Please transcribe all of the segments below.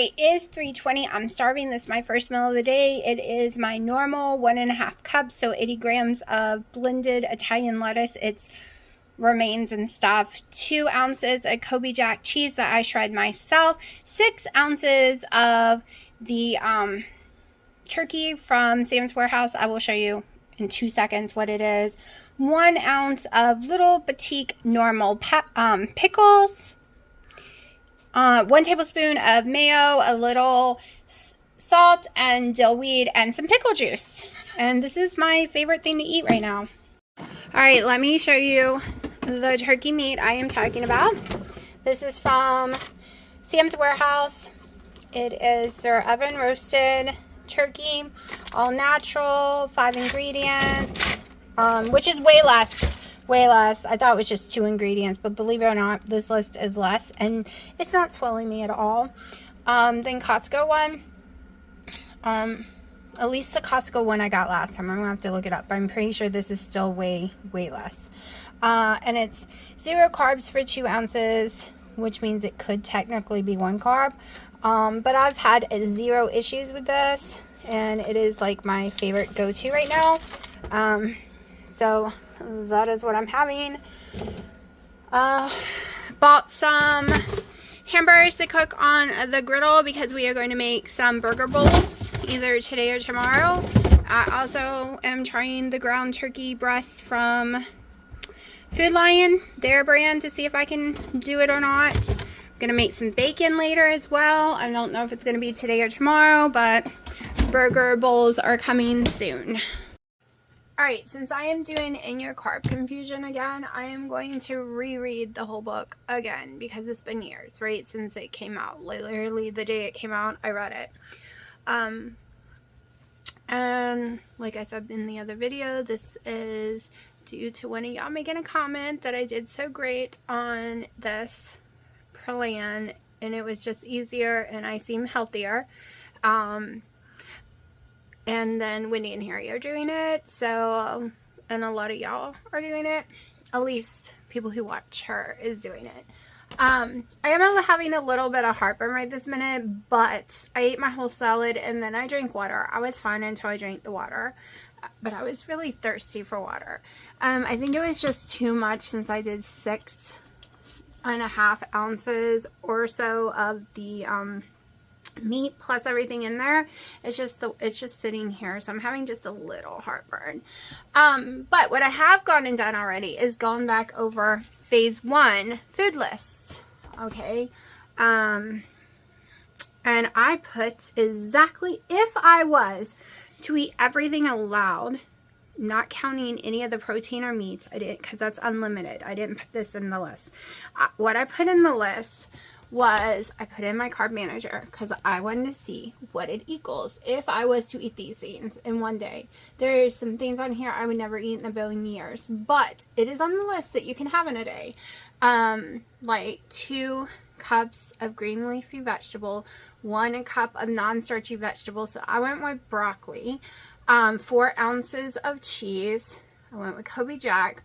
right, it's 3:20. I'm starving. This is my first meal of the day. It is my normal 1.5 cups, so 80 grams of blended Italian lettuce. It's remains and stuff. 2 ounces of Kobe Jack cheese that I shred myself. 6 ounces of the turkey from Sam's Warehouse. I will show you in 2 seconds what it is. 1 ounce of little boutique normal pickles. 1 tablespoon of mayo, a little salt and dill weed, and some pickle juice. And this is my favorite thing to eat right now. Alright, let me show you the turkey meat I am talking about. This is from Sam's Warehouse. It is their oven roasted turkey, all natural, 5 ingredients, which is way less. I thought it was just 2 ingredients, but believe it or not, this list is less, and it's not swelling me at all. Then Costco one, at least the Costco one I got last time. I'm gonna have to look it up, but I'm pretty sure this is still way less. And it's 0 carbs for 2 ounces, which means it could technically be 1 carb. But I've had 0 issues with this, and it is like my favorite go-to right now. So that is what I'm having. Bought some hamburgers to cook on the griddle because we are going to make some burger bowls either today or tomorrow. I also am trying the ground turkey breasts from Food Lion, their brand, to see if I can do it or not. I'm going to make some bacon later as well. I don't know if it's going to be today or tomorrow, but burger bowls are coming soon. Alright, since I am doing In Your Carb Confusion again, I am going to reread the whole book again because it's been years, right, since it came out. Literally the day it came out, I read it. And like I said in the other video, this is due to one of y'all making a comment that I did so great on this plan and it was just easier and I seem healthier. And then Wendy and Harry are doing it, so, and a lot of y'all are doing it. At least people who watch her is doing it. I am having a little bit of heartburn right this minute, but I ate my whole salad and then I drank water. I was fine until I drank the water, but I was really thirsty for water. I think it was just too much since I did 6.5 ounces or so of the meat plus everything in there. It's just sitting here, so I'm having just a little heartburn. But what I have gone and done already is gone back over phase 1 food list. Okay, and I put exactly, if I was to eat everything allowed, not counting any of the protein or meats, I didn't, because that's unlimited. I didn't put this in the list. What I put in the list was I put in my carb manager because I wanted to see what it equals if I was to eat these things in one day. There's some things on here I would never eat in a billion years, but it is on the list that you can have in a day. Like 2 cups of green leafy vegetable, 1 cup of non-starchy vegetables. So I went with broccoli, 4 ounces of cheese. I went with Kobe Jack.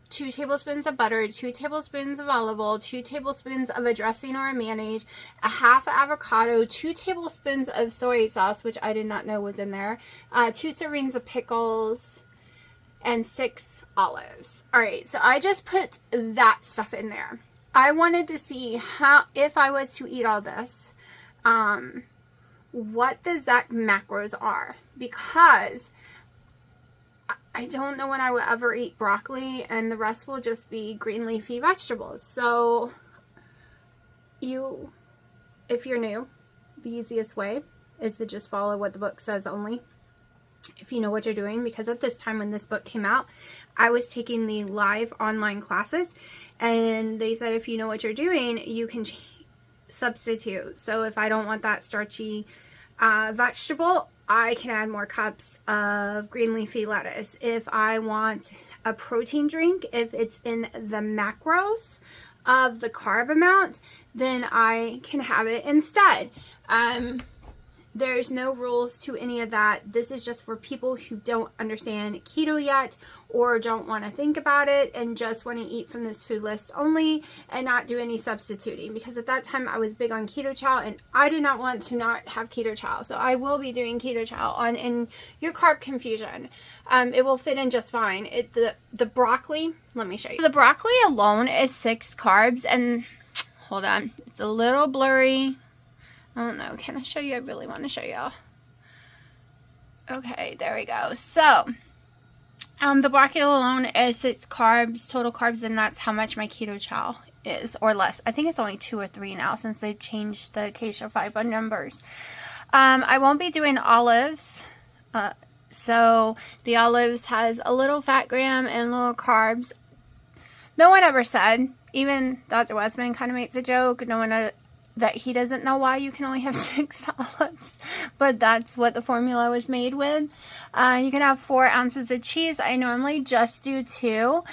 2 tablespoons of butter, 2 tablespoons of olive oil, 2 tablespoons of a dressing or a mayonnaise, a half avocado, 2 tablespoons of soy sauce, which I did not know was in there, 2 servings of pickles, and 6 olives. Alright, so I just put that stuff in there. I wanted to see how, if I was to eat all this, what the exact macros are, because I don't know when I will ever eat broccoli, and the rest will just be green leafy vegetables. So, if you're new, the easiest way is to just follow what the book says only, if you know what you're doing, because at this time when this book came out, I was taking the live online classes, and they said if you know what you're doing, you can substitute. So if I don't want that starchy vegetable, I can add more cups of green leafy lettuce. If I want a protein drink, if it's in the macros of the carb amount, then I can have it instead. There's no rules to any of that. This is just for people who don't understand keto yet or don't want to think about it and just want to eat from this food list only and not do any substituting, because at that time I was big on keto chow and I do not want to not have keto chow. So I will be doing keto chow on in your carb confusion. It will fit in just fine. The broccoli, let me show you. The broccoli alone is 6 carbs, and hold on, it's a little blurry. I don't know. Can I show you? I really want to show y'all. Okay, there we go. So, the broccoli alone is 6 carbs, total carbs, and that's how much my keto chow is, or less. I think it's only 2 or 3 now since they've changed the acacia fiber numbers. I won't be doing olives. So, the olives has a little fat gram and little carbs. No one ever said, even Dr. Westman kind of makes a joke, no one that he doesn't know why you can only have 6 olives, but that's what the formula was made with. You can have 4 ounces of cheese. I normally just do 2.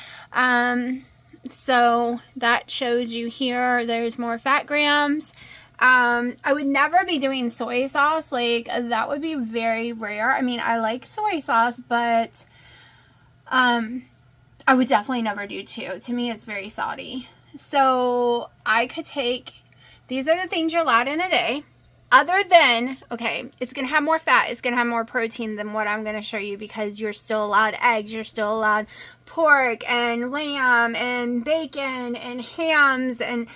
So that shows you here there's more fat grams. I would never be doing soy sauce. Like, that would be very rare. I mean, I like soy sauce, but I would definitely never do 2. To me, it's very salty. So I could take, these are the things you're allowed in a day. Other than, okay, it's going to have more fat, it's going to have more protein than what I'm going to show you, because you're still allowed eggs, you're still allowed pork and lamb and bacon and hams and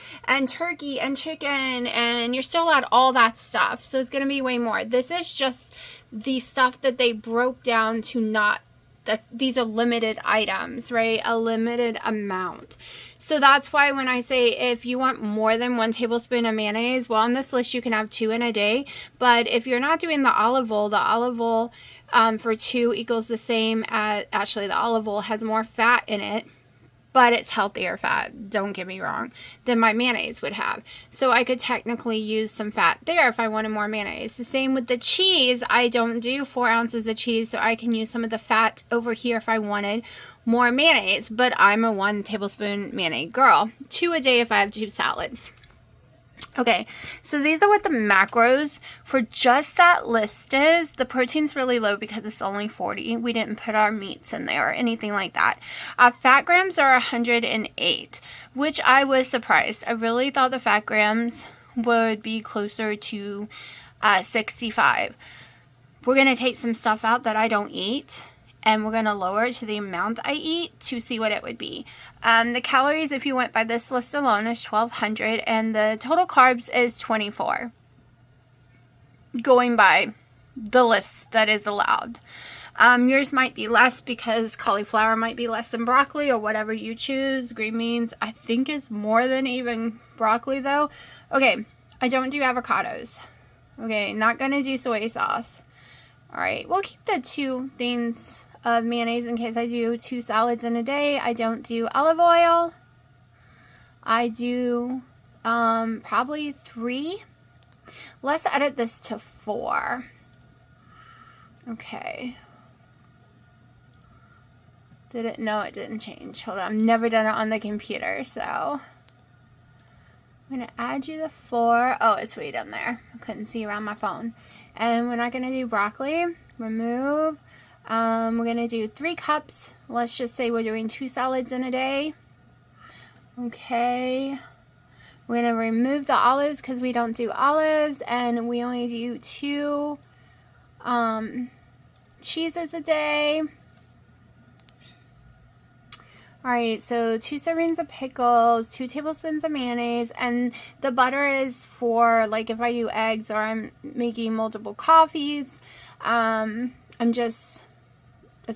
turkey and chicken, and you're still allowed all that stuff. So it's going to be way more. This is just the stuff that they broke down to not, that these are limited items, right? A limited amount. So that's why when I say if you want more than 1 tablespoon of mayonnaise, well, on this list you can have 2 in a day. But if you're not doing the olive oil for 2 equals the same as, actually the olive oil has more fat in it, but it's healthier fat, don't get me wrong, than my mayonnaise would have. So I could technically use some fat there if I wanted more mayonnaise. The same with the cheese. I don't do 4 ounces of cheese, so I can use some of the fat over here if I wanted more mayonnaise, but I'm a 1 tablespoon mayonnaise girl. 2 a day if I have 2 salads. Okay, so these are what the macros for just that list is. The protein's really low because it's only 40. We didn't put our meats in there or anything like that. Fat grams are 108, which I was surprised. I really thought the fat grams would be closer to 65. We're going to take some stuff out that I don't eat, and we're going to lower it to the amount I eat to see what it would be. The calories, if you went by this list alone, is 1,200, and the total carbs is 24. Going by the list that is allowed. Yours might be less because cauliflower might be less than broccoli or whatever you choose. Green beans, I think, is more than even broccoli, though. Okay, I don't do avocados. Okay, not going to do soy sauce. All right, we'll keep the 2 things of mayonnaise in case I do 2 salads in a day. I don't do olive oil. I do probably 3. Let's edit this to 4. Okay. Did it? No, it didn't change. Hold on. I've never done it on the computer, so I'm going to add you the 4. Oh, it's way down there. I couldn't see around my phone. And we're not going to do broccoli. Remove. We're going to do 3 cups. Let's just say we're doing 2 salads in a day. Okay. We're going to remove the olives because we don't do olives. And we only do 2 cheeses a day. Alright, so 2 servings of pickles, 2 tablespoons of mayonnaise, and the butter is for, like, if I do eggs or I'm making multiple coffees. It's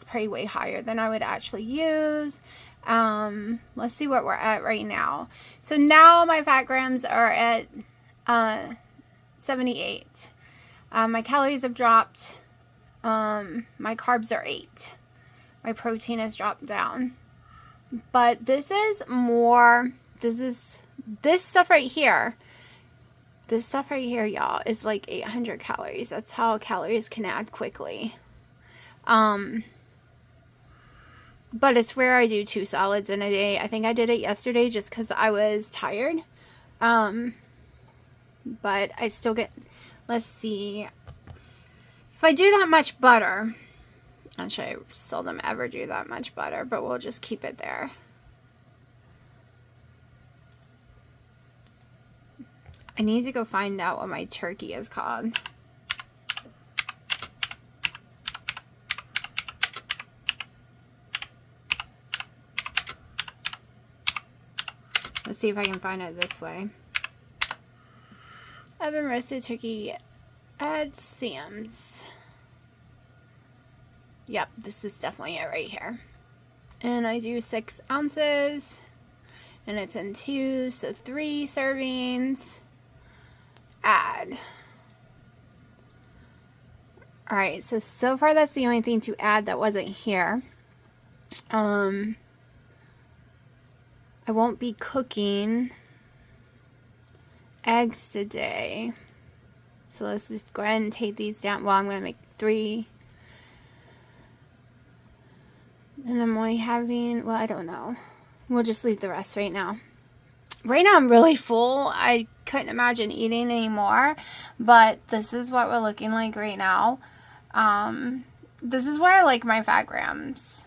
probably way higher than I would actually use. Let's see what we're at right now. So now my fat grams are at 78. My calories have dropped. My carbs are 8. My protein has dropped down. But this is more, this stuff right here. This stuff right here, y'all, is like 800 calories. That's how calories can add quickly. But it's rare I do 2 salads in a day. I think I did it yesterday just because I was tired. But I still get, let's see. if I do that much butter, actually I seldom ever do that much butter, but we'll just keep it there. I need to go find out what my turkey is called. Let's see if I can find it this way. Oven roasted turkey at Sam's. Yep, this is definitely it right here. And I do 6 ounces. And it's in 2, so 3 servings. Add. Alright, so far that's the only thing to add that wasn't here. I won't be cooking eggs today. So let's just go ahead and take these down. Well, I'm going to make 3. And I'm only having, well, I don't know. We'll just leave the rest right now. Right now I'm really full. I couldn't imagine eating anymore, but this is what we're looking like right now. This is where I like my fat grams.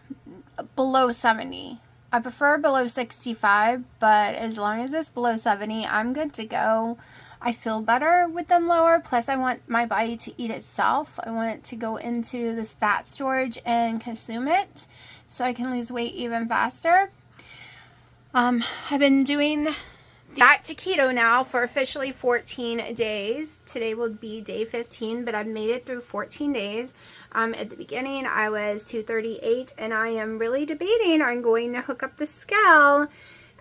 Below 70. I prefer below 65, but as long as it's below 70, I'm good to go. I feel better with them lower. Plus, I want my body to eat itself. I want it to go into this fat storage and consume it so I can lose weight even faster. I've been doing back to keto now for officially 14 days. Today will be day 15, but I've made it through 14 days. At the beginning, I was 238, and I am really debating on going to hook up the scale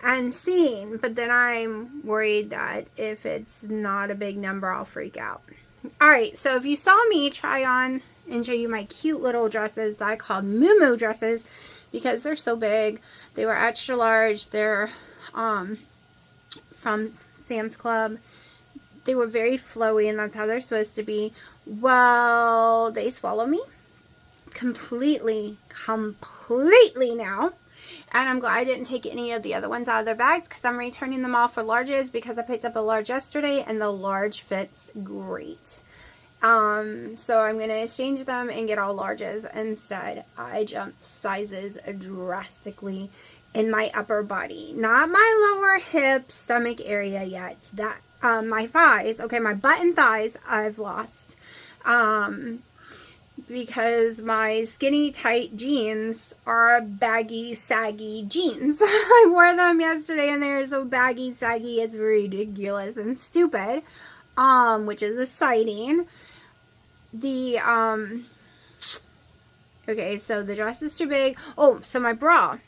and seeing, but then I'm worried that if it's not a big number, I'll freak out. Alright, so if you saw me try on and show you my cute little dresses that I called Moo dresses because they're so big. They were extra large. They're from Sam's Club. They were very flowy, and that's how they're supposed to be. Well, they swallow me completely now. And I'm glad I didn't take any of the other ones out of their bags because I'm returning them all for larges because I picked up a large yesterday and the large fits great. So I'm going to exchange them and get all larges. Instead, I jumped sizes drastically in my upper body. Not my lower hip, stomach area yet. That, my thighs, okay, my butt and thighs I've lost. Because my skinny tight jeans are baggy saggy jeans. I wore them yesterday and they're so baggy saggy it's ridiculous and stupid, which is exciting. The okay, so the dress is too big. Oh, so my bra,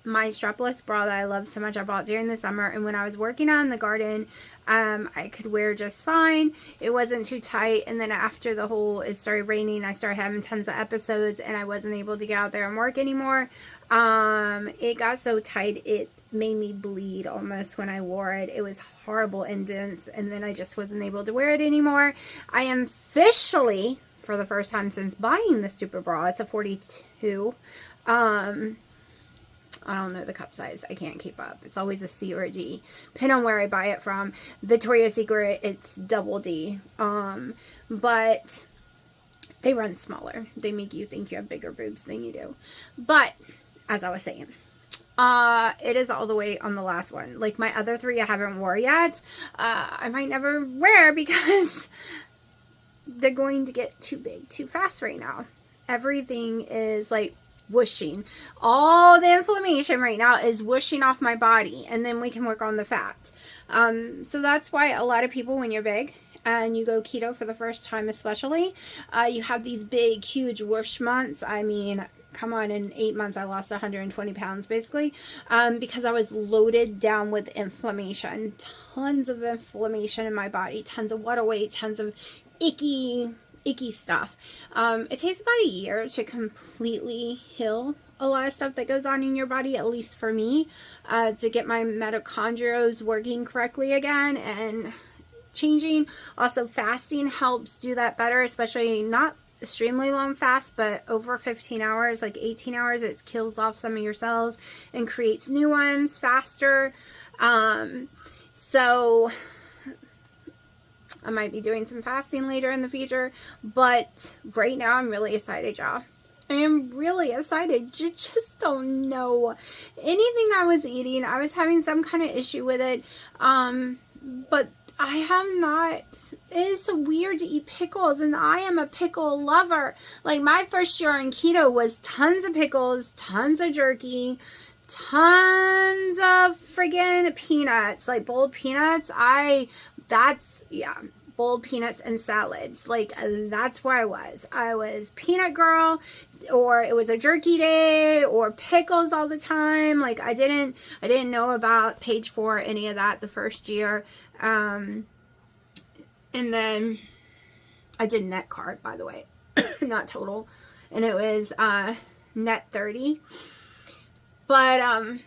my strapless bra that I love so much, I bought during the summer, and when I was working out in the garden, I could wear just fine. It wasn't too tight, and then after it started raining, I started having tons of episodes, and I wasn't able to get out there and work anymore. It got so tight, it made me bleed almost when I wore it. It was horrible and dense, and then I just wasn't able to wear it anymore. I am officially, for the first time since buying the stupid bra, it's a 42, I don't know the cup size. I can't keep up. It's always a C or a D. Depending on where I buy it from. Victoria's Secret, it's double D. But they run smaller. They make you think you have bigger boobs than you do. But, as I was saying, it is all the way on the last one. Like my other 3 I haven't wore yet. I might never wear because they're going to get too big too fast right now. Everything is like whooshing. All the inflammation right now is whooshing off my body, and then we can work on the fat. So that's why a lot of people, when you're big and you go keto for the first time especially, you have these big huge whoosh months. I mean, come on, in 8 months I lost 120 pounds basically, because I was loaded down with inflammation. Tons of inflammation in my body, tons of water weight, tons of icky stuff. It takes about a year to completely heal a lot of stuff that goes on in your body, at least for me, to get my mitochondria working correctly again and changing. Also, fasting helps do that better, especially not extremely long fast, but over 15 hours, like 18 hours, it kills off some of your cells and creates new ones faster. So I might be doing some fasting later in the future, but right now I'm really excited, y'all. I am really excited. You just don't know. Anything I was eating, I was having some kind of issue with it. But I have not. It's weird to eat pickles, and I am a pickle lover. Like, my first year on keto was tons of pickles, tons of jerky, tons of friggin' peanuts, like boiled peanuts. Boiled peanuts and salads. Like, that's where I was. I was peanut girl, or it was a jerky day, or pickles all the time. Like, I didn't know about page 4, any of that the first year. And then I did net carb, by the way, not total. And it was net 30. But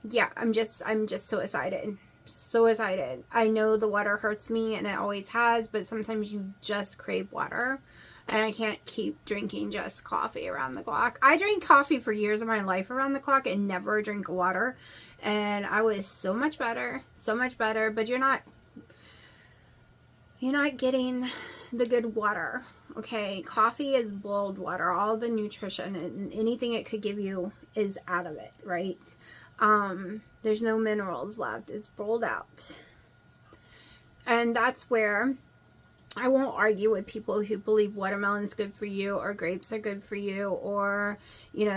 yeah, I'm just so excited. So excited. I know the water hurts me, and it always has, but sometimes you just crave water, and I can't keep drinking just coffee around the clock. I drank coffee for years of my life around the clock and never drink water, and I was so much better, but you're not getting the good water. Okay, coffee is boiled water. All the nutrition and anything it could give you is out of it, right? There's no minerals left. It's boiled out. And that's where I won't argue with people who believe watermelon is good for you, or grapes are good for you, or,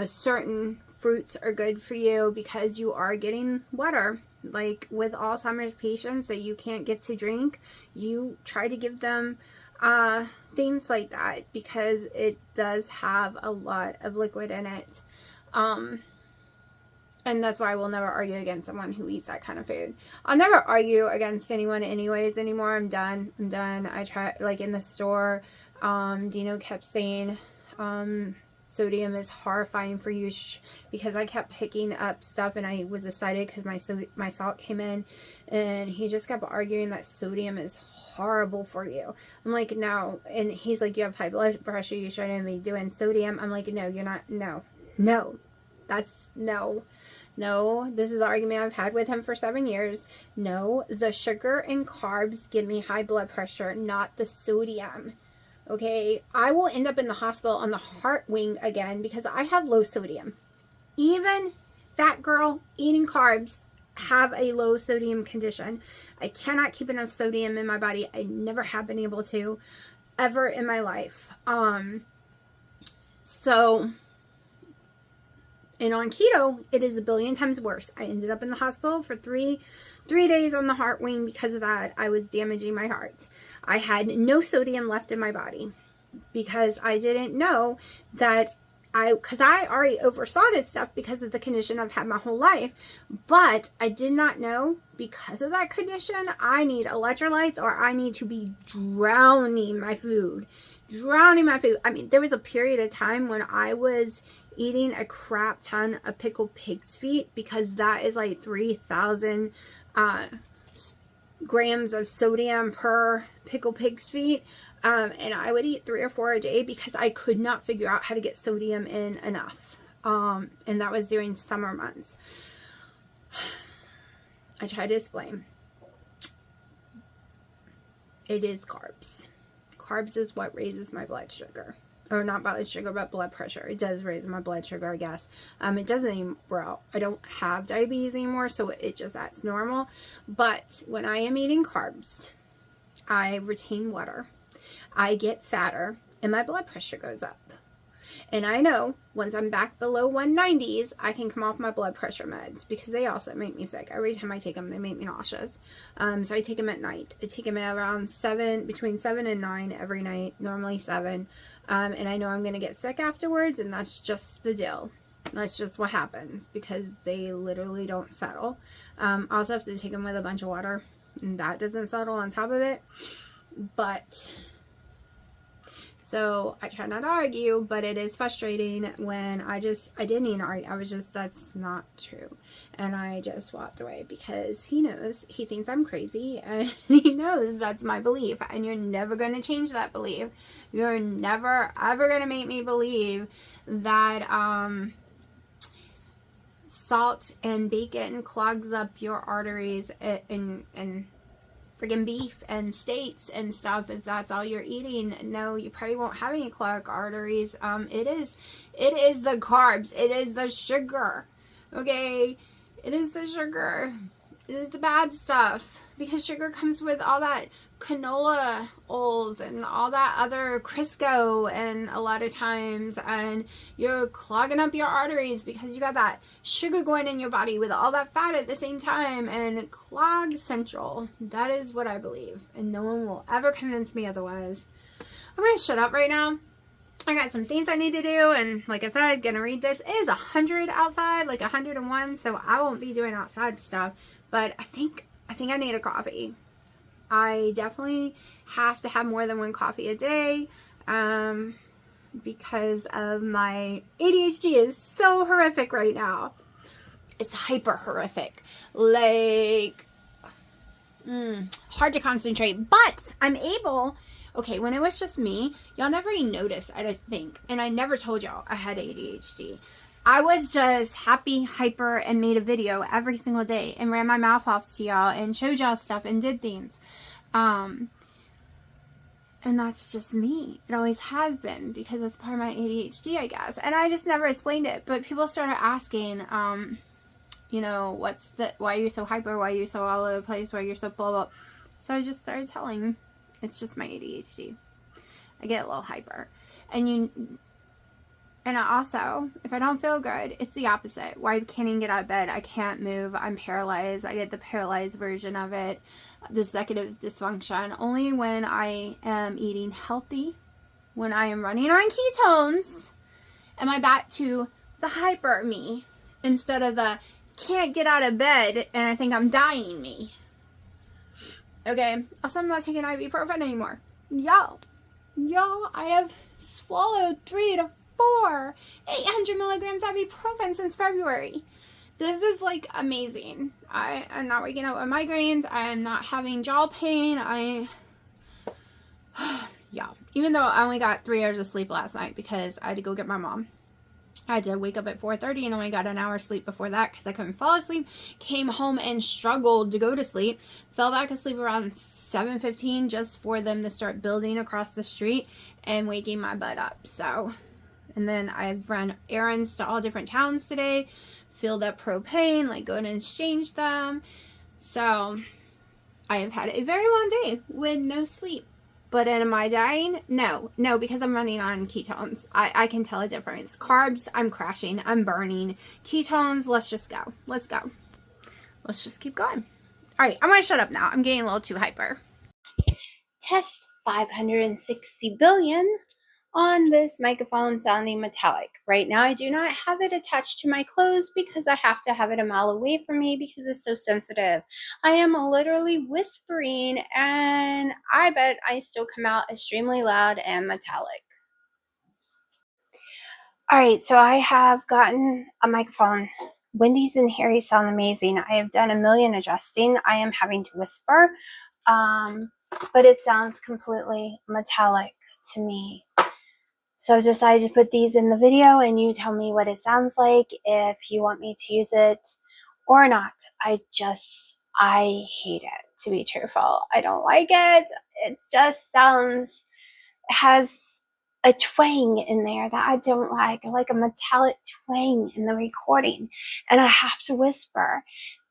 certain fruits are good for you, because you are getting water. Like with Alzheimer's patients that you can't get to drink, you try to give them things like that, because it does have a lot of liquid in it. And that's why I will never argue against someone who eats that kind of food. I'll never argue against anyone anyways anymore. I'm done. I try, like in the store, Dino kept saying, sodium is horrifying for you, because I kept picking up stuff, and I was excited because my salt came in, and he just kept arguing that sodium is horrible for you. I'm like, no. And he's like, you have high blood pressure, you shouldn't be doing sodium. I'm like, no, you're not. No. That's no. This is the argument I've had with him for 7 years. No, the sugar and carbs give me high blood pressure, not the sodium. Okay, I will end up in the hospital on the heart wing again because I have low sodium. Even that girl eating carbs have a low sodium condition. I cannot keep enough sodium in my body. I never have been able to ever in my life. And on keto, it is a billion times worse. I ended up in the hospital for three days on the heart wing because of that. I was damaging my heart. I had no sodium left in my body because I didn't know that because I already oversaw this stuff because of the condition I've had my whole life. But I did not know because of that condition, I need electrolytes, or I need to be drowning my food. I mean, there was a period of time when I was eating a crap ton of pickled pig's feet, because that is like 3,000 grams of sodium per pickled pig's feet. And I would eat 3 or 4 a day because I could not figure out how to get sodium in enough. And that was during summer months. I tried to explain. It is carbs. Carbs is what raises my blood sugar. Or not blood sugar, but blood pressure. It does raise my blood sugar, I guess. It doesn't even, I don't have diabetes anymore, so that's normal. But when I am eating carbs, I retain water, I get fatter, and my blood pressure goes up. And I know once I'm back below 190s, I can come off my blood pressure meds, because they also make me sick. Every time I take them, they make me nauseous. So I take them at night. I take them at around between 7 and 9 every night, normally 7. And I know I'm going to get sick afterwards, and that's just the deal. That's just what happens, because they literally don't settle. I also have to take them with a bunch of water, and that doesn't settle on top of it. But so I try not to argue, but it is frustrating when I didn't even argue. I was just, that's not true. And I just walked away, because he thinks I'm crazy, and he knows that's my belief, and you're never going to change that belief. You're never, ever going to make me believe that, salt and bacon clogs up your arteries and friggin' beef and steaks and stuff, if that's all you're eating, no, you probably won't have any clogged arteries. It is the carbs. It is the sugar. Okay? It is the sugar. It is the bad stuff, because sugar comes with all that canola oils and all that other Crisco, and a lot of times, and you're clogging up your arteries because you got that sugar going in your body with all that fat at the same time, and clog central. That is what I believe, and no one will ever convince me otherwise. I'm gonna shut up right now. I got some things I need to do, and like I said, gonna read this. It is 100 outside, like 101, so I won't be doing outside stuff, but I think I need a coffee. I definitely have to have more than one coffee a day, because of my ADHD is so horrific right now. It's hyper horrific, like hard to concentrate, but I'm able. Okay, when it was just me, y'all never even noticed, I don't think. And I never told y'all I had ADHD. I was just happy, hyper, and made a video every single day and ran my mouth off to y'all and showed y'all stuff and did things. And that's just me. It always has been, because it's part of my ADHD, I guess. And I just never explained it. But people started asking, you know, why are you so hyper? Why are you so all over the place? Why are you so blah, blah. So I just started telling. It's just my ADHD. I get a little hyper. And I also, if I don't feel good, it's the opposite. Where I can't even get out of bed. I can't move. I'm paralyzed. I get the paralyzed version of it. The executive dysfunction. Only when I am eating healthy, when I am running on ketones, am I back to the hyper me, instead of the can't get out of bed and I think I'm dying me. Okay, also I'm not taking ibuprofen anymore. Y'all, I have swallowed 800 milligrams ibuprofen since February. This is like amazing. I am not waking up with migraines. I am not having jaw pain. Yeah, even though I only got 3 hours of sleep last night because I had to go get my mom. I had to wake up at 4:30 and only got an hour sleep before that because I couldn't fall asleep. Came home and struggled to go to sleep. Fell back asleep around 7:15 just for them to start building across the street and waking my butt up. So, and then I've run errands to all different towns today. Filled up propane, like going and exchange them. So, I have had a very long day with no sleep. But am I dying? No, because I'm running on ketones. I can tell a difference. Carbs, I'm crashing. I'm burning. Ketones, let's just go. Let's go. Let's just keep going. All right, I'm going to shut up now. I'm getting a little too hyper. Test 560 billion on this microphone sounding metallic. Right now, I do not have it attached to my clothes because I have to have it a mile away from me because it's so sensitive. I am literally whispering, and I bet I still come out extremely loud and metallic. All right, so I have gotten a microphone. Wendy's and Harry sound amazing. I have done a million adjusting. I am having to whisper, but it sounds completely metallic to me. So I've decided to put these in the video, and you tell me what it sounds like, if you want me to use it or not. I hate it, to be truthful. I don't like it. It just sounds, it has a twang in there that I don't like a metallic twang in the recording, and I have to whisper.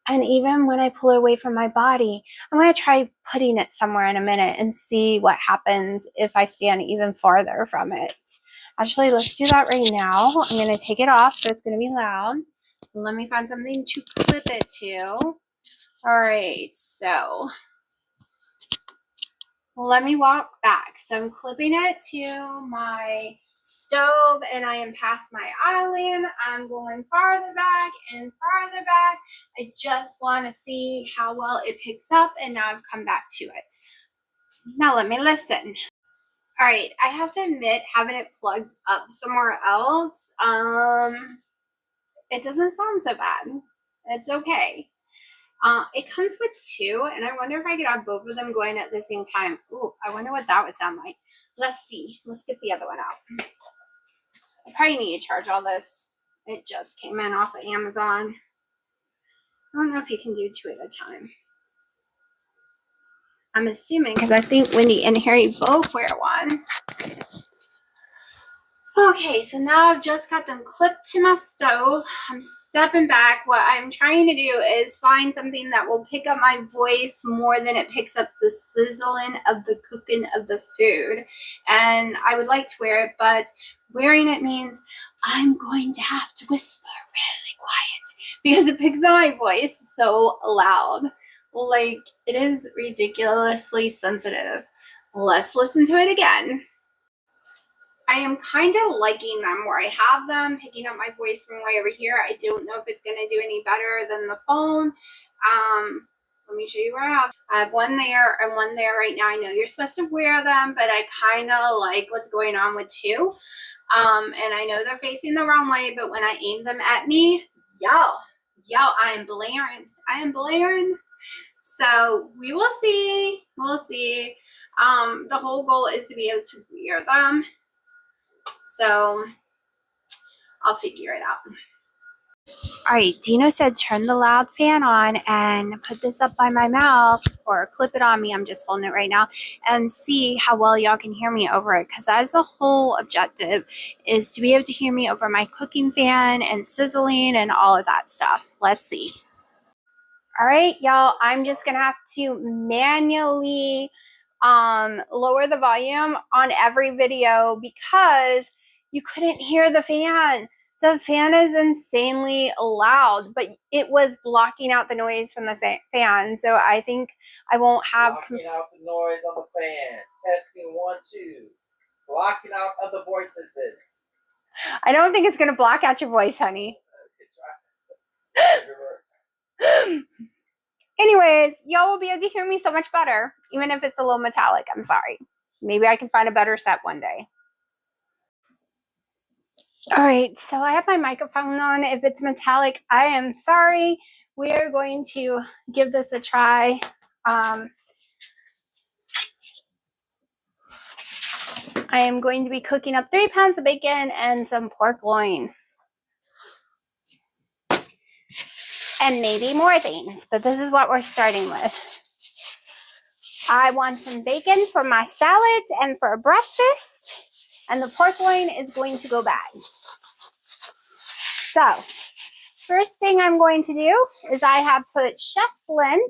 And even when I pull it away from my body, I'm going to try putting it somewhere in a minute and see what happens if I stand even farther from it. Actually, let's do that right now. I'm going to take it off so it's going to be loud. Let me find something to clip it to. All right, so let me walk back. So I'm clipping it to my stove, and I am past my island. I'm going farther back and farther back. I just want to see how well it picks up, and now I've come back to it. Now let me listen. All right, I have to admit, having it plugged up somewhere else, it doesn't sound so bad. It's okay. It comes with 2, and I wonder if I could have both of them going at the same time. Ooh, I wonder what that would sound like. Let's see. Let's get the other one out. I probably need to charge all this. It just came in off of Amazon. I don't know if you can do 2 at a time. I'm assuming, because I think Wendy and Harry both wear one. Okay, so now I've just got them clipped to my stove. I'm stepping back. What I'm trying to do is find something that will pick up my voice more than it picks up the sizzling of the cooking of the food. And I would like to wear it, but wearing it means I'm going to have to whisper really quiet because it picks up my voice so loud. Like, it is ridiculously sensitive. Let's listen to it again. I am kind of liking them where I have them picking up my voice from way over here. I don't know if it's going to do any better than the phone. Let me show you where I have one there and one there right now. I know you're supposed to wear them, but I kind of like what's going on with two. And I know they're facing the wrong way, but when I aim them at me, yo, I am blaring. I am blaring. So we will see. We'll see. The whole goal is to be able to wear them. So I'll figure it out. All right, Dino said turn the loud fan on and put this up by my mouth or clip it on me. I'm just holding it right now and see how well y'all can hear me over it, because that's the whole objective, is to be able to hear me over my cooking fan and sizzling and all of that stuff. Let's see. All right, y'all, I'm just going to have to manually lower the volume on every video because you couldn't hear the fan. The fan is insanely loud, but it was blocking out the noise from the fan. So I think I won't have... Blocking out the noise on the fan. Testing 1, 2. Blocking out other voices. I don't think it's going to block out your voice, honey. Anyways, y'all will be able to hear me so much better, even if it's a little metallic. I'm sorry. Maybe I can find a better set one day. All right, so I have my microphone on. If it's metallic, I am sorry. We are going to give this a try. I am going to be cooking up 3 pounds of bacon and some pork loin. And maybe more things, but this is what we're starting with. I want some bacon for my salads and for breakfast, and the pork loin is going to go bad. So, first thing I'm going to do is I have put Chef Blend,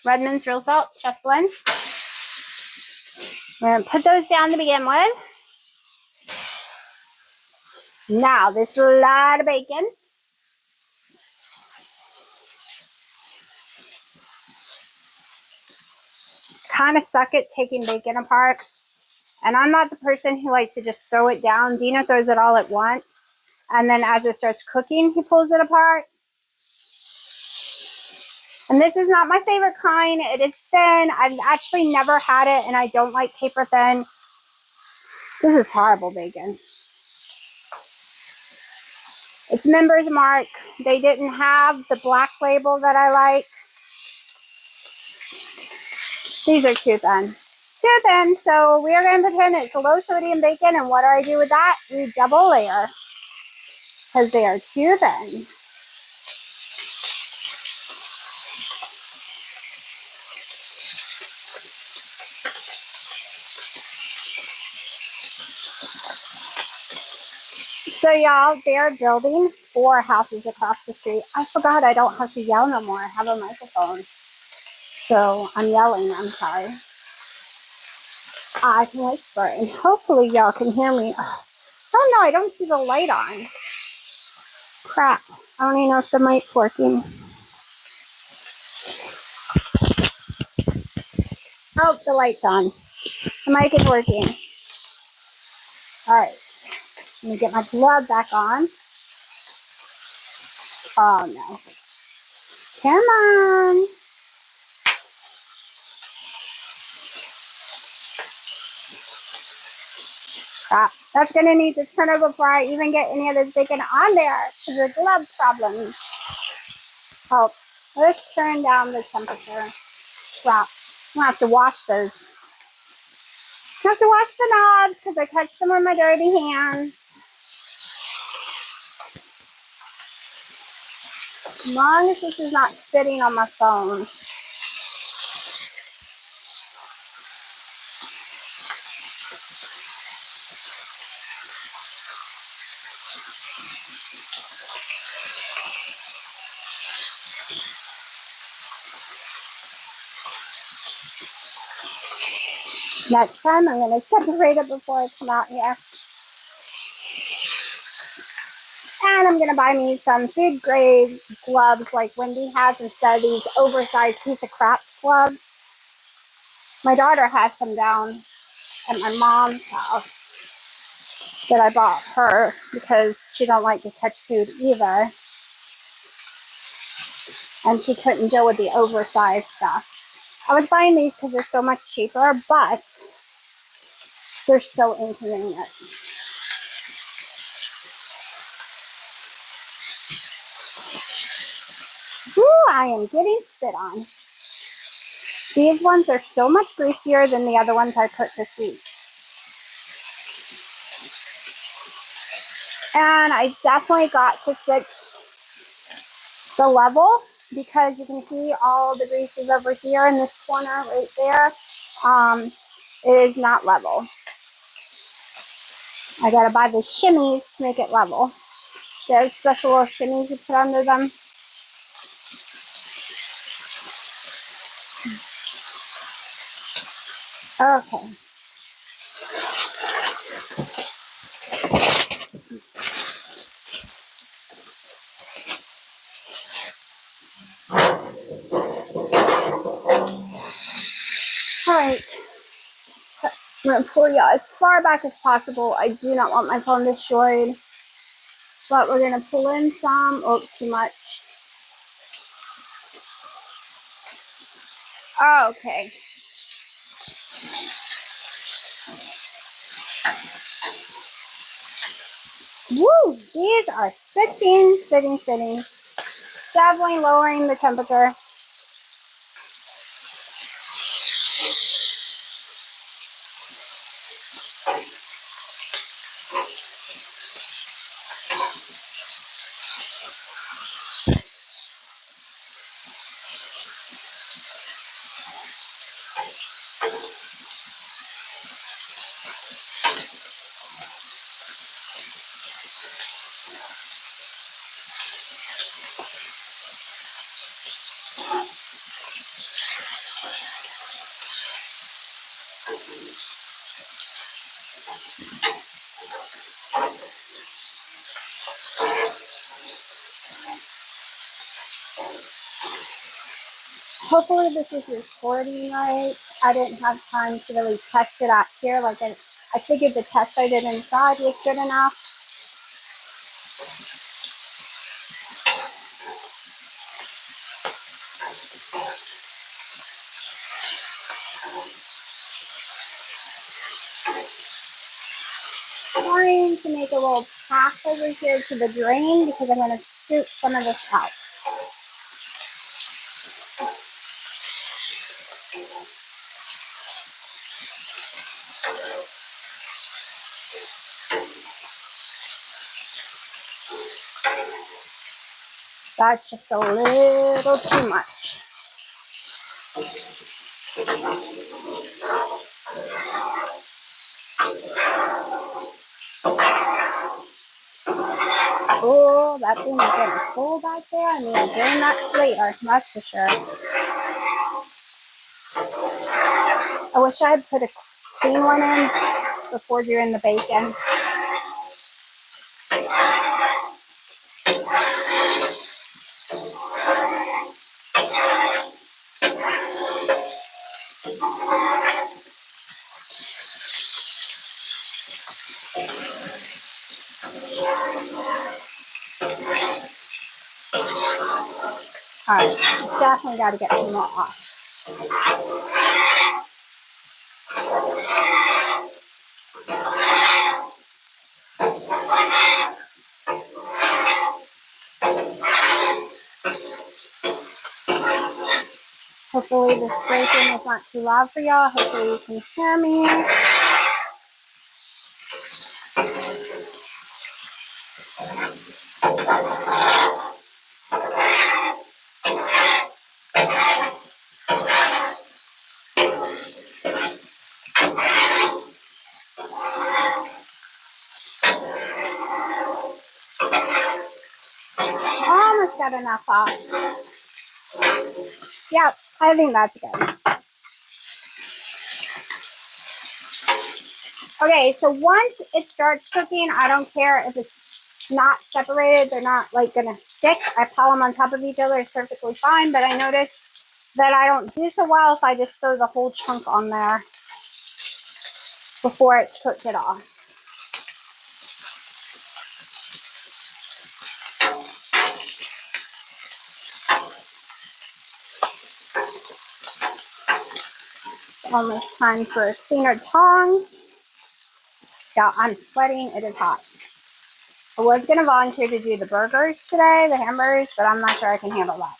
Redmond's Real Salt, Chef Blend. We're going to put those down to begin with. Now, this is a lot of bacon. Kind of suck at taking bacon apart. And I'm not the person who likes to just throw it down. Dino throws it all at once. And then as it starts cooking, he pulls it apart. And this is not my favorite kind. It is thin. I've actually never had it, and I don't like paper thin. This is horrible bacon. It's Members Mark. They didn't have the black label that I like. These are too thin. Too thin. So we are going to pretend it's a low sodium bacon. And what do I do with that? We double layer because they are too thin. So y'all, they're building 4 houses across the street. I forgot I don't have to yell no more. I have a microphone. So I'm yelling. I'm sorry. I can whisper, and hopefully y'all can hear me. Oh no, I don't see the light on. Crap. I don't even know if the mic's working. Oh, the light's on. The mic is working. Alright. Let me get my glove back on. Oh no. Come on. Crap. That's going to need to turn over before I even get any of this bacon on there because of the glove problem. Oh, let's turn down the temperature. Crap. I'm going to have to wash those. I have to wash the knobs because I touched them with my dirty hands. As long as this is not spitting on my phone. Next time, I'm going to separate it before I come out here. And I'm going to buy me some food grade gloves like Wendy has instead of these oversized piece of crap gloves. My daughter has some down at my mom's house that I bought her because she don't like to touch food either. And she couldn't deal with the oversized stuff. I was buying these because they're so much cheaper, but they're so inconvenient. Woo, I am getting spit on. These ones are so much greasier than the other ones I cooked this week. And I definitely got to fix the level because you can see all the greases over here in this corner right there. It is not level. I gotta buy the shimmies to make it level. There's special little shimmies you put under them. Okay. Alright. I'm going to pull you as far back as possible. I do not want my phone destroyed. But we're going to pull in some. Oh, too much. Okay. Woo! These are spitting. Definitely lowering the temperature. Hopefully this is recording right. I didn't have time to really test it out here. Like I figured the test I did inside was good enough. Trying to make a little path over here to the drain because I'm going to scoop some of this out. That's just a little too much. Oh, that thing is getting full back there. I need to drain that later, that's for sure. I wish I had put a clean one in before doing the bacon. Alright, definitely got to get some more off. Hopefully this bacon is not too loud for y'all. Hopefully you can hear me. got enough off. Yep, I think that's good. Okay, so once it starts cooking, I don't care if it's not separated. They're not like gonna stick. I pile them on top of each other. It's perfectly fine, but I noticed that I don't do so well if I just throw the whole chunk on there before it's cooked at all. Almost time for a cleaner tongs. Yeah, I'm sweating. It is hot. I was going to volunteer to do the burgers today, the hamburgers, but I'm not sure I can handle that.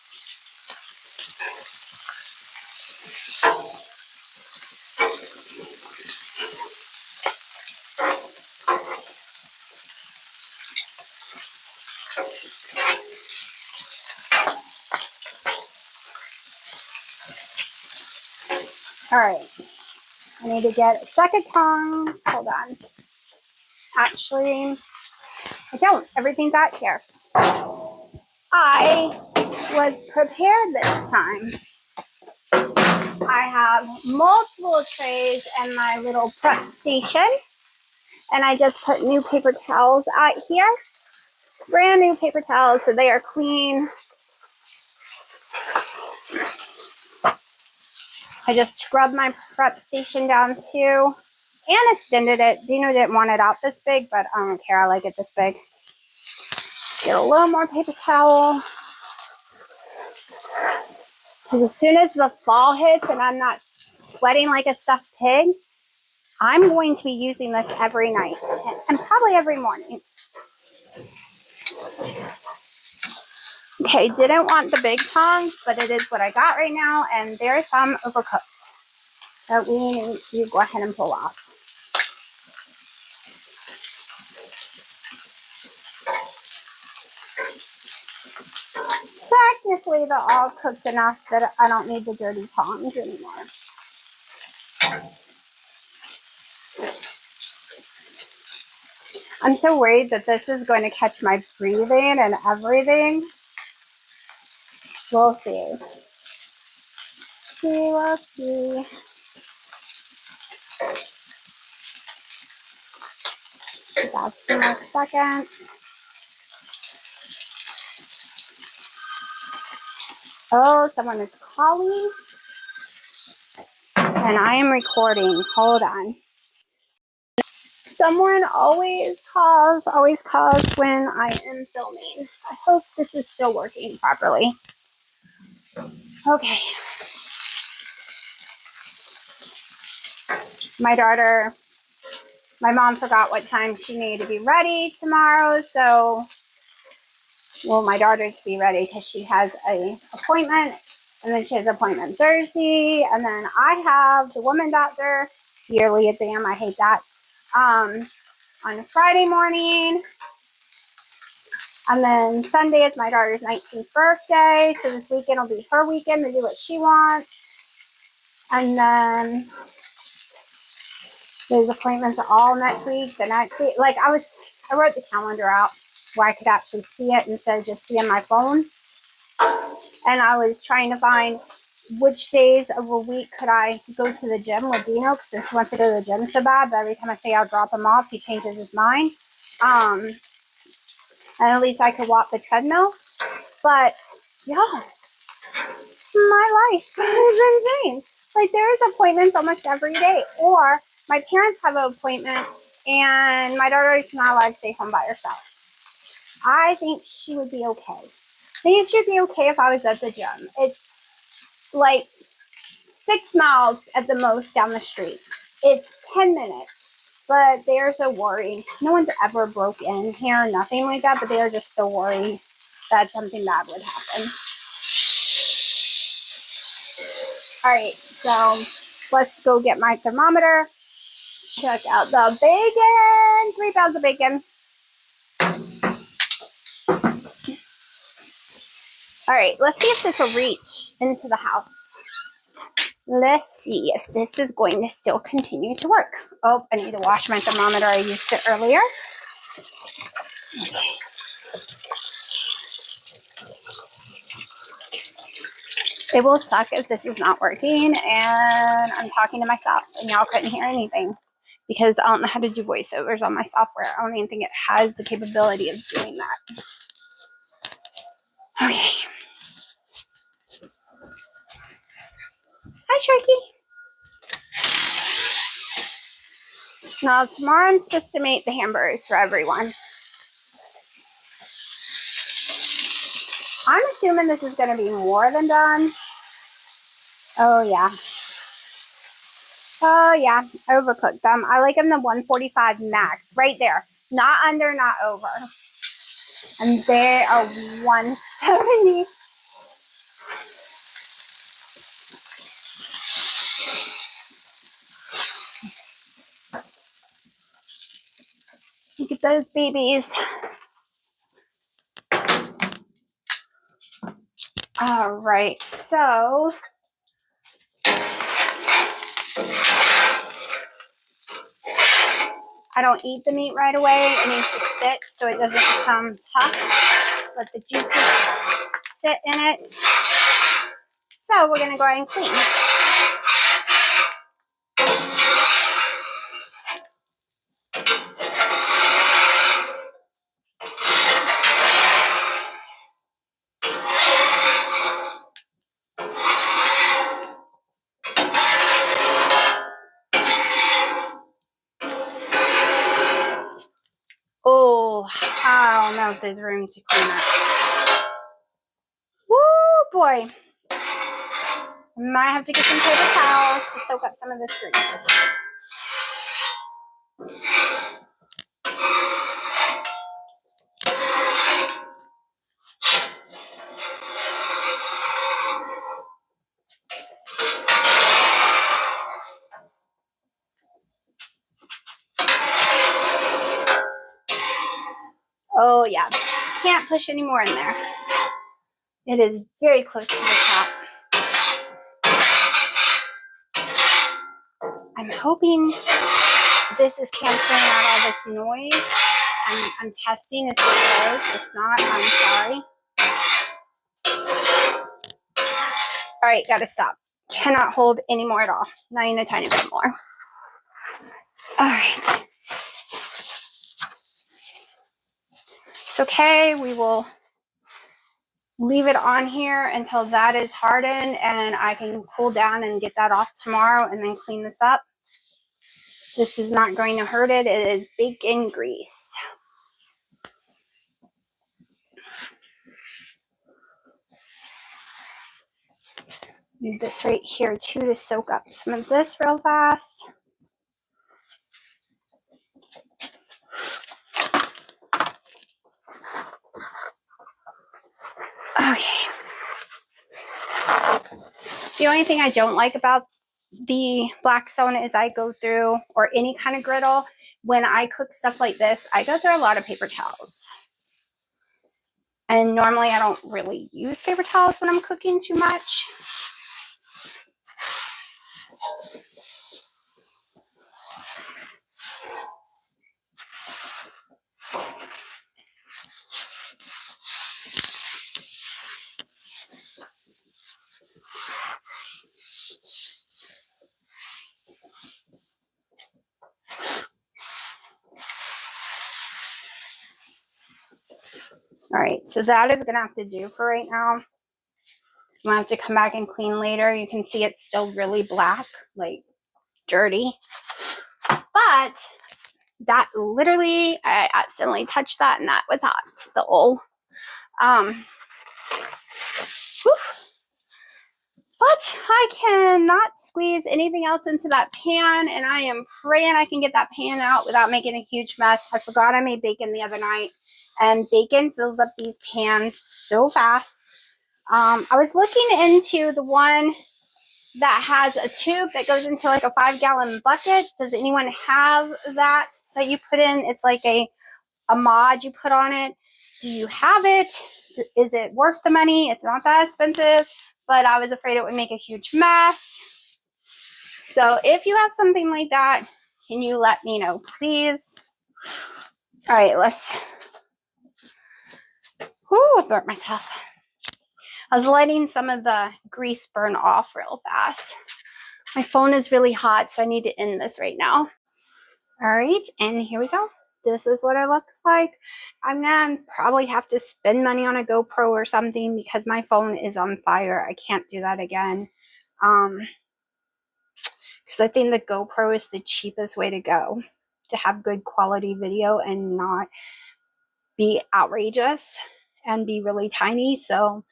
All right. I need to get a second tong. Hold on. Actually, I don't. Everything's out here. I was prepared this time. I have multiple trays and my little prep station. And I just put new paper towels out here. Brand new paper towels, so they are clean. I just scrubbed my prep station down too. And extended it. Dino didn't want it out this big, but I don't care. I like it this big. Get a little more paper towel. Because as soon as the fall hits and I'm not sweating like a stuffed pig, I'm going to be using this every night and probably every morning. Okay, didn't want the big tongs, but it is what I got right now, and there's some overcooked that we need to go ahead and pull off. Technically, they're all cooked enough that I don't need the dirty tongs anymore. I'm so worried that this is going to catch my breathing and everything. We'll see. We'll see. That's in a second. Oh, someone is calling. And I am recording. Hold on. Someone always calls when I am filming. I hope this is still working properly. Okay. My mom forgot what time she needed to be ready tomorrow, so, well, my daughter to be ready because she has an appointment, and then she has an appointment Thursday, and then I have the woman doctor, yearly exam, I hate that, on Friday morning, and then Sunday is my daughter's 19th birthday, so this weekend will be her weekend to do what she wants, and then there's appointments all next week, like I wrote the calendar out where I could actually see it instead of just seeing my phone. And I was trying to find which days of a week could I go to the gym with Dino, because he wants to go to the gym so bad, but every time I say I'll drop him off, he changes his mind. And at least I could walk the treadmill. But, yeah, my life is insane. Like, there's appointments almost every day. Or my parents have an appointment, and my daughter is not allowed to stay home by herself. I think she would be okay. I think it should be okay if I was at the gym. It's like 6 miles at the most down the street. It's 10 minutes, but they're so worried. No one's ever broke in here, nothing like that, but they are just so worried that something bad would happen. All right, so let's go get my thermometer. Check out the bacon. 3 pounds of bacon. All right, let's see if this will reach into the house. Let's see if this is going to still continue to work. Oh, I need to wash my thermometer. I used it earlier. Okay. It will suck if this is not working and I'm talking to myself and y'all couldn't hear anything because I don't know how to do voiceovers on my software. I don't even think it has the capability of doing that. Okay. Hi, Sharky. Now, tomorrow I'm supposed to make the hamburgers for everyone. I'm assuming this is going to be more than done. Oh, yeah. Oh, yeah. Overcooked them. I like them the 145 max. Right there. Not under, not over. And they are 170. Look at those babies. All right. So I don't eat the meat right away. It needs to sit so it doesn't become tough. Let the juices sit in it. So we're going to go ahead and clean. Oh, I don't know if there's room to clean up. Woo, boy. Might have to get some paper towels to soak up some of this grease. Oh, yeah. Can't push any more in there. It is very close to the top. I'm hoping this is canceling out all this noise. I'm testing to see if it is. If not, I'm sorry. All right, gotta stop. Cannot hold any more at all. Not even a tiny bit more. All right. It's okay. We will leave it on here until that is hardened and I can cool down and get that off tomorrow and then clean this up. This is not going to hurt it. It is bacon grease. Need this right here too to soak up some of this real fast. Okay. The only thing I don't like about the Blackstone is I go through, or any kind of griddle, when I cook stuff like this, I go through a lot of paper towels. And normally I don't really use paper towels when I'm cooking too much. All right, so that is going to have to do for right now. I'm going to have to come back and clean later. You can see it's still really black, like dirty. But that literally, I accidentally touched that and that was hot. The old. But I cannot squeeze anything else into that pan, and I am praying I can get that pan out without making a huge mess. I forgot I made bacon the other night, and bacon fills up these pans so fast. I was looking into the one that has a tube that goes into like a 5-gallon bucket. Does anyone have that you put in? It's like a mod you put on it. Do you have it? Is it worth the money? It's not that expensive, but I was afraid it would make a huge mess. So if you have something like that, can you let me know, please? All right, let's. Whoo, I burnt myself. I was letting some of the grease burn off real fast. My phone is really hot, so I need to end this right now. All right, and here we go. This is what it looks like. I'm gonna probably have to spend money on a GoPro or something because my phone is on fire. I can't do that again. Because I think the GoPro is the cheapest way to go to have good quality video and not be outrageous and be really tiny. So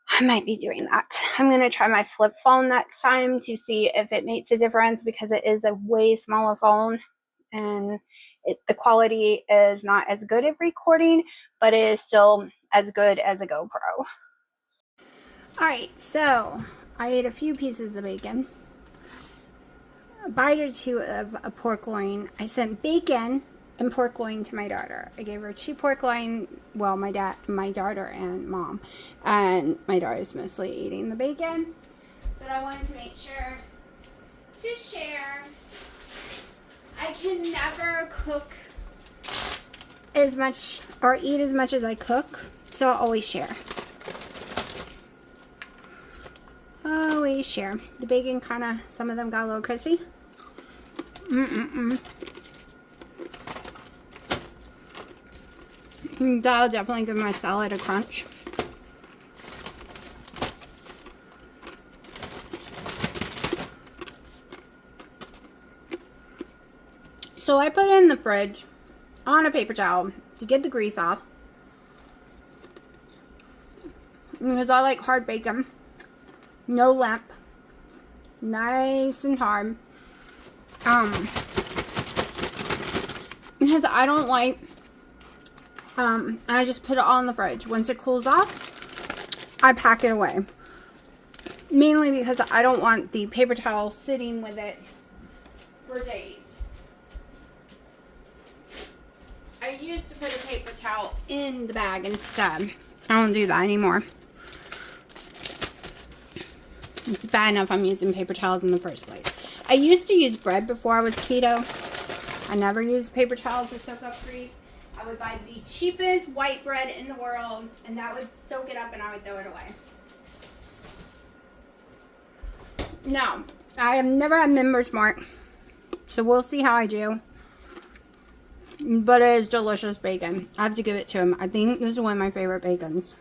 I might be doing that. I'm going to try my flip phone next time to see if it makes a difference because it is a way smaller phone and the quality is not as good at recording, but it is still as good as a GoPro. All right, so I ate a few pieces of bacon, a bite or two of a pork loin. I sent bacon and pork loin to my daughter. I gave her 2 pork loin. Well, my daughter and mom, and my daughter's mostly eating the bacon, but I wanted to make sure to share. I can never cook as much or eat as much as I cook, so I'll always share. Always share. The bacon kind of, some of them got a little crispy. That'll definitely give my salad a crunch. So I put it in the fridge on a paper towel to get the grease off. Because I like hard bacon. No lump. Nice and hard. Because I don't like and I just put it all in the fridge. Once it cools off, I pack it away. Mainly because I don't want the paper towel sitting with it for days. I used to put a paper towel in the bag instead. I don't do that anymore. It's bad enough I'm using paper towels in the first place. I used to use bread before I was keto. I never used paper towels to soak up grease. I would buy the cheapest white bread in the world, and that would soak it up, and I would throw it away. No, I have never had Members Mark, so we'll see how I do. But it is delicious bacon. I have to give it to him. I think this is one of my favorite bacons.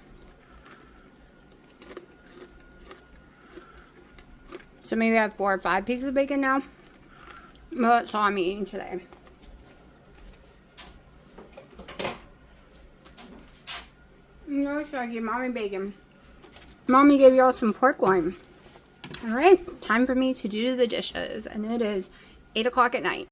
So maybe I have 4 or 5 pieces of bacon now. Well, that's all I'm eating today. Looks like your mommy bacon. Mommy gave y'all some pork loin. Alright, time for me to do the dishes. And it is 8 o'clock at night.